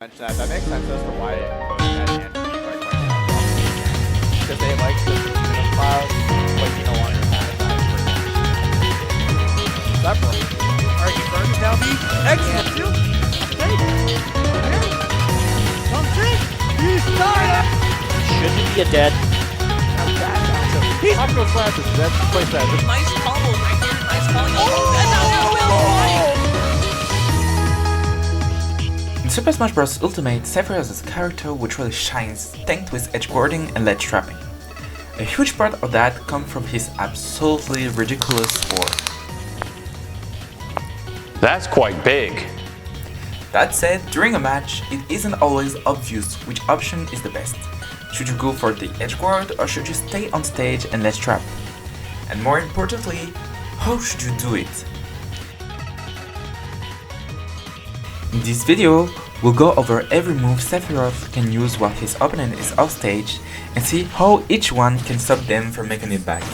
That makes sense as to why both Ness and Pichu are quite strong. Because they like the cloud, but you don't want to have that Sephiroth. Alright, he burns down the exit too. He's tired! Shouldn't be a dead. He's Octa slashes, that's quite sad. Nice combo right here, nice calling out. And now you will In Super Smash Bros. Ultimate, Sephiroth is a character which really shines thanks to his edgeguarding and ledgetrapping. A huge part of that comes from his absolutely ridiculous sword. That's quite big. That said, during a match, it isn't always obvious which option is the best. Should you go for the edgeguard or should you stay on stage and ledgetrap? And more importantly, how should you do it? In this video, we'll go over every move Sephiroth can use while his opponent is off stage and see how each one can stop them from making it back.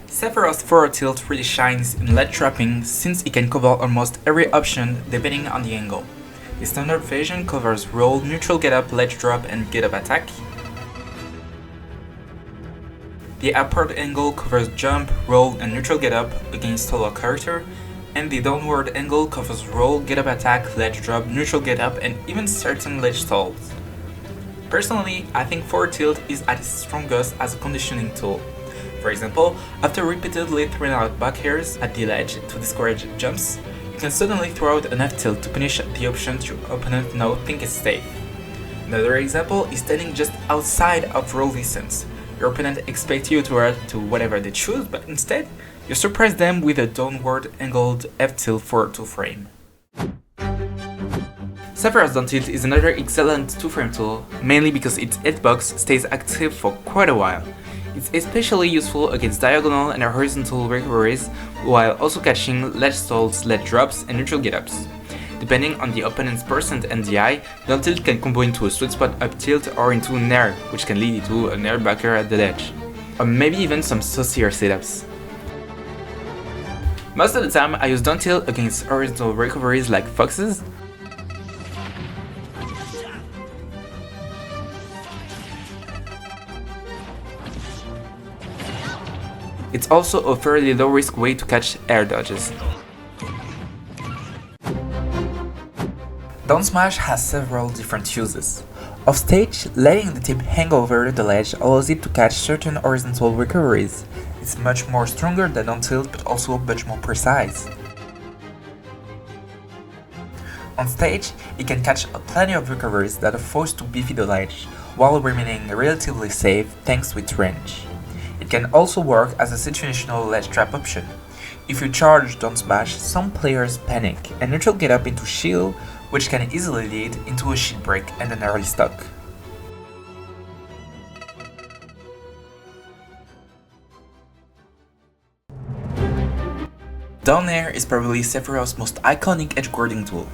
Sephiroth's forward tilt really shines in ledge trapping since it can cover almost every option depending on the angle. The standard version covers roll, neutral get up, ledge drop and get up attack. The upward angle covers jump, roll and neutral get up against solo character, and the downward angle covers roll, get up attack, ledge drop, neutral get up and even certain ledge stalls. Personally, I think forward tilt is at its strongest as a conditioning tool. For example, after repeatedly throwing out back airs at the ledge to discourage jumps, you can suddenly throw out an F tilt to punish the option your opponent now think is safe. Another example is standing just outside of roll distance. Your opponent expects you to react to whatever they choose, but instead, you surprise them with a downward angled F tilt for 2-frame. Sephiroth's down tilt is another excellent 2-frame tool, mainly because its hitbox stays active for quite a while. It's especially useful against diagonal and horizontal recoveries, while also catching ledge stalls, ledge drops, and neutral get-ups. Depending on the opponent's percent and DI, down tilt can combo into a sweet spot up tilt or into an air, which can lead to an air backer at the ledge. Or maybe even some saucier setups. Most of the time I use down tilt against horizontal recoveries like foxes. It's also a fairly low risk way to catch air dodges. Down smash has several different uses. Off stage, letting the tip hang over the ledge allows it to catch certain horizontal recoveries. It's much more stronger than down tilt but also much more precise. On stage, it can catch plenty of recoveries that are forced to beefy the ledge, while remaining relatively safe thanks to its range. It can also work as a situational ledge trap option. If you charge down smash, some players panic and neutral get up into shield, which can easily lead into a shield break and an early stock. Down air is probably Sephiroth's most iconic edgeguarding tool,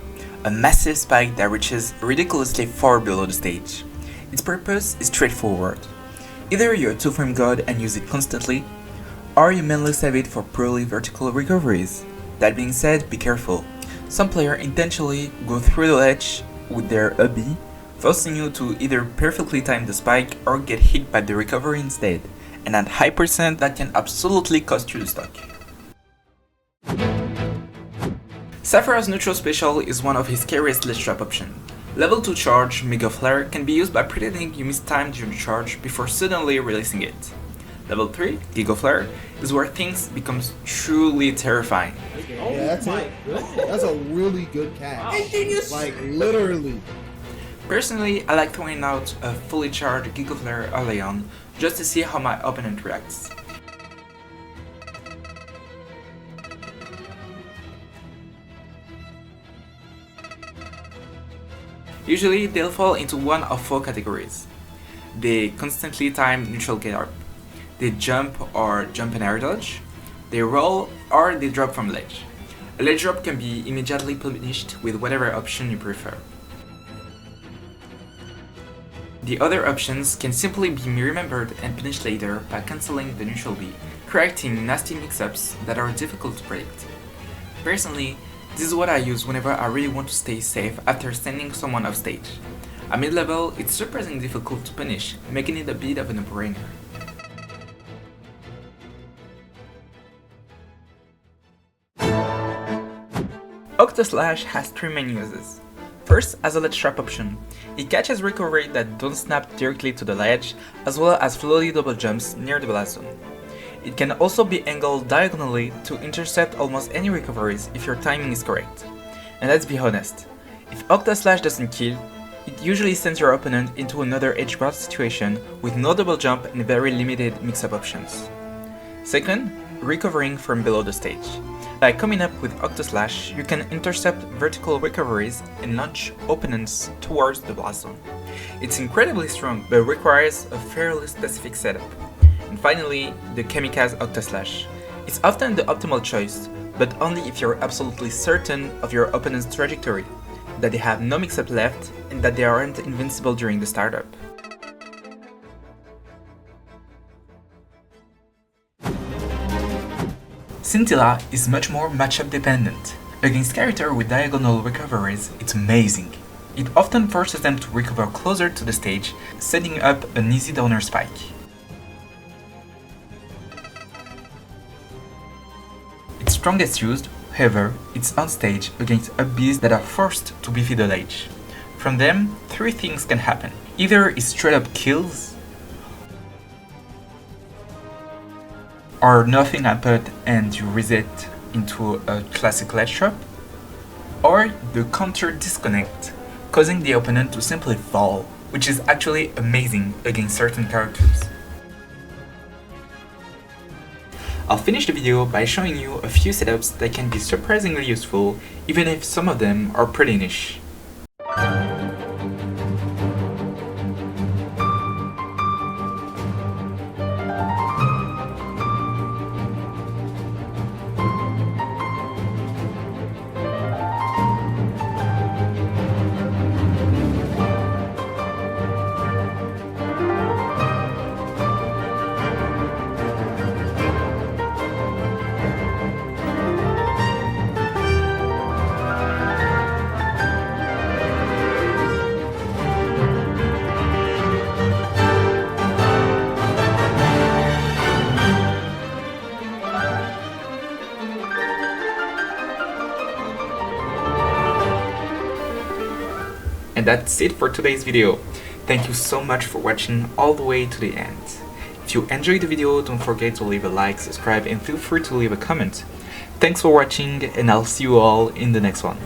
a massive spike that reaches ridiculously far below the stage. Its purpose is straightforward. Either you're a 2-frame god and use it constantly, or you mainly save it for purely vertical recoveries. That being said, be careful. Some players intentionally go through the ledge with their B, forcing you to either perfectly time the spike or get hit by the recovery instead, and at high percent that can absolutely cost you the stock. Sephiroth's neutral special is one of his scariest ledge trap options. Level 2 charge, Mega Flare, can be used by pretending you mistimed your charge before suddenly releasing it. Level 3, Giga Flare, is where things become truly terrifying. Yeah, that's it. That's a really good catch. Like, literally. Personally, I like throwing out a fully charged Giga Flare early on, just to see how my opponent reacts. Usually, they'll fall into one of 4 categories. They constantly time neutral get up, they jump or jump and air dodge, they roll, or they drop from ledge. A ledge drop can be immediately punished with whatever option you prefer. The other options can simply be remembered and punished later by cancelling the neutral B, creating nasty mix-ups that are difficult to predict. Personally, This is what I use whenever I really want to stay safe after sending someone off stage. At mid-level, it's surprisingly difficult to punish, making it a bit of a no-brainer. Octa Slash has 3 main uses. First, as a Ledgetrap option, it catches recovery that don't snap directly to the ledge, as well as floaty double jumps near the blast zone. It can also be angled diagonally to intercept almost any recoveries if your timing is correct. And let's be honest, if Octa Slash doesn't kill, it usually sends your opponent into another Edgeguard situation with no double jump and very limited mix-up options. Second, recovering from below the stage. By coming up with Octa Slash, you can intercept vertical recoveries and launch opponents towards the blast zone. It's incredibly strong, but requires a fairly specific setup. And finally, the Kamikaze Octa Slash. It's often the optimal choice, but only if you're absolutely certain of your opponent's trajectory, that they have no mix-up left, and that they aren't invincible during the startup. Cintilla is much more matchup dependent. Against characters with diagonal recoveries, it's amazing. It often forces them to recover closer to the stage, setting up an easy downer spike. Its strongest used, however, it's on stage against upbees that are forced to beefy the ledge. From them, 3 things can happen. Either it straight up kills, or nothing happened and you reset into a classic Ledgetrap, or the counter disconnect, causing the opponent to simply fall, which is actually amazing against certain characters. I'll finish the video by showing you a few setups that can be surprisingly useful, even if some of them are pretty niche. And that's it for today's video. Thank you so much for watching all the way to the end. If you enjoyed the video, don't forget to leave a like, subscribe, and feel free to leave a comment. Thanks for watching, and I'll see you all in the next one.